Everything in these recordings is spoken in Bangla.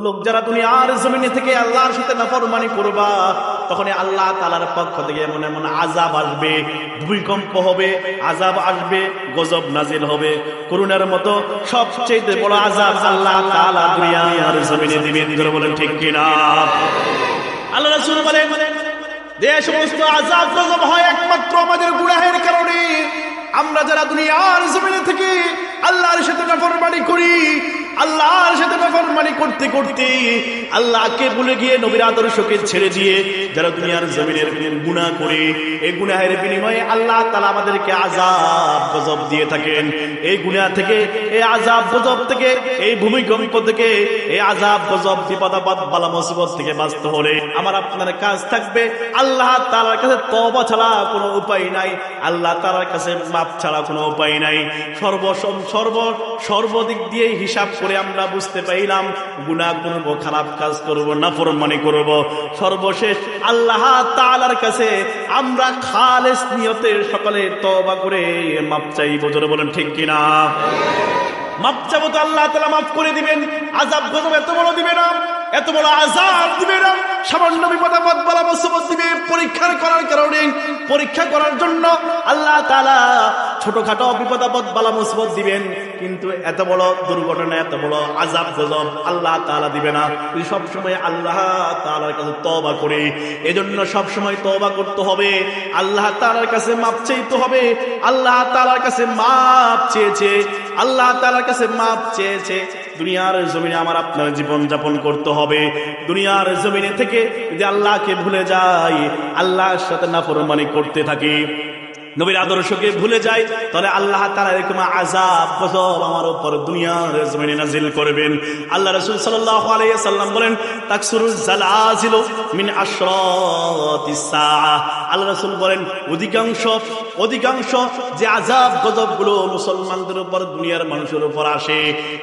লোক যারা দুনিয়ার জমিনে থেকে আল্লাহর সাথে নাফরমানি করবা, তখন আল্লাহ তাআলার পক্ষ থেকে এমন এমন আযাব আসবে, ভূমিকম্প হবে, আযাব আসবে, গজব নাজিল হবে। করুণার মতো সবচেয়ে বড় আযাব আল্লাহ তাআলা দুনিয়ার জমিনে দিবেন। ধরে বলেন ঠিক কিনা? আল্লাহ রাসূল বলেন যে সমস্ত আযাব গজব হয় একমাত্র আমাদের গুনাহের কারণে। আমরা যারা দুনিয়ার জমিনে থেকে আল্লাহর সাথে নাফরমানি করি, আল্লাহর সাথে নাফরমানি করতে করতে আল্লাহকে ভুলে গিয়ে নবীর আদর্শকে ছেড়ে দিয়ে যারা দুনিয়ার জমিনের গুনাহ করে, এই গুনাহের বিনিময়ে আল্লাহ তাআলা আমাদেরকে আযাব গজব দিয়ে থাকেন। এই গুনাহ থেকে, এই আযাব গজব থেকে, এই ভূমিকম্প থেকে, এই আযাব গজব বিপদ আপদ বালা মুসিবত থেকে বাঁচতে হলে আমার আপনার কাজ থাকবে আল্লাহ তাআলার কাছে তওবা ছাড়া কোনো উপায় নাই, আল্লাহ তাআলার কাছে মাপ ছাড়া কোনো উপায় নাই। সর্বদিক দিয়ে হিসাব করে আমরা বুঝতে পাইলাম গুনাহ করব, খারাপ কাজ করব, নাফরমানি করব। সর্বশেষ আল্লাহ তাআলার কাছে আমরা খালেস নিয়তে সকলে তওবা করে মাপ চাইব। জোরে বলেন ঠিক কিনা? মাপ চাইবো তো আল্লাহ তাআলা মাফ করে দিবেন। আযাব গজব এত বড় দিবে না, এত বড় আযাব দিবে না, সামান্য বিপদ আপদ বালা মুসিবত দিবে। পরীক্ষা করার কারণে, পরীক্ষা করার জন্য আল্লাহ তাআলা ছোটখাটো বিপদ আপদ বালা মুসিবত দিবেন, কিন্তু এত বড় দুর্ঘটনা, এত বড় আযাব গজব আল্লাহ তাআলা দিবে না। সব সময় আল্লাহ তাআলার কাছে তওবা করি। এজন্য সব সময় তওবা করতে হবে, আল্লাহ তাআলার কাছে মাপ চাইতে হবে। আল্লাহ তাআলার কাছে মাপ চেয়েছে, আল্লাহ তাআলার কাছে মাপ চেয়েছে। দুনিয়ার জমিনে আমার আপনার জীবন যাপন করতে হবে। দুনিয়ার জমিনে থেকে যদি আল্লাহকে ভুলে যাই, আল্লাহর সাথে নাফরমানি করতে থাকি, নবীর আদর্শকে ভুলে যাই, তাহলে আল্লাহ তাআলা এরকম আযাব গজব আমার উপর দুনিয়ার জমিনে নাজিল করবেন। আল্লাহ রাসূল সাল্লাল্লাহু আলাইহি ওয়াসাল্লাম বলেন তাকসুরুল জালাজিলু মিন আশরাতিস সাআহ। আল্লাহ রাসূল বলেন অধিকাংশ যে আযাব গজবগুলো মুসলমানদের উপর, দুনিয়ার মানুষের উপর আসে,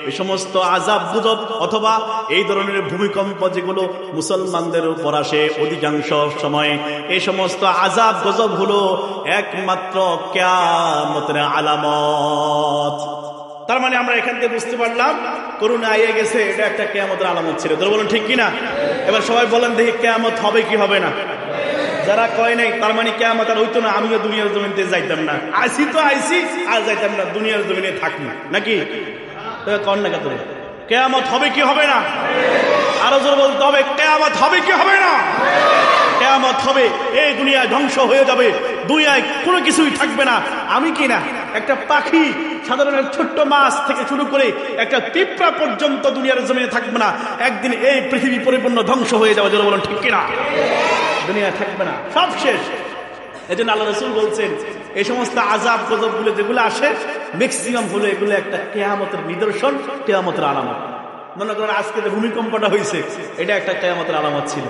এই সমস্ত আযাব গজব অথবা এই ধরনের ভূমিকম্প যেগুলো মুসলমানদের উপর আসে, অধিকাংশ সময় এই সমস্ত আযাব গজব হলো একমাত্র কিয়ামতের আলামত। তার মানে আমরা এখান থেকে বুঝতে পারলাম করোনা আইয়ে গেছে, এটা একটা কিয়ামতের আলামত ছিল। তো বলুন ঠিক কিনা? এবার সবাই বলেন দেখি কিয়ামত হবে কি হবে না? যারা কয় নাই তার মানে কিয়ামত আর হইতো না, আমিও দুনিয়ার জমিনে যাইতাম না। আইসি তো আইসি, আর যাইতাম না, দুনিয়ার জমিনে থাকি নাকি? কন না কত কিয়ামত হবে কি হবে না? আরো জোরে বলতে হবে কিয়ামত হবে কি হবে না? কিয়ামত হবে, এই দুনিয়া ধ্বংস হয়ে যাবে, দুনিয়ায় কোনো কিছুই থাকবে না। আমি কি না একটা পাখি, সাধারণ ছোট্ট মাছ থেকে শুরু করে একটা পিঁপড়া পর্যন্ত দুনিয়ার জমিনে থাকবে না। একদিন এই পৃথিবী পরিপূর্ণ ধ্বংস হয়ে যাবে। যারা বলেন ঠিক কিনা? দুনিয়া থাকবে না, সব শেষ। এই জন্য আল্লাহ রাসূল বলছেন এই সমস্ত আযাব গজবগুলো যেগুলো আসে ম্যাক্সিমাম হলো এগুলো একটা কিয়ামতের নিদর্শন, কিয়ামতের আলামত। মনে করেন আজকে যে ভূমিকম্পটা হয়েছে, এটা একটা কিয়ামতের আলামত ছিল।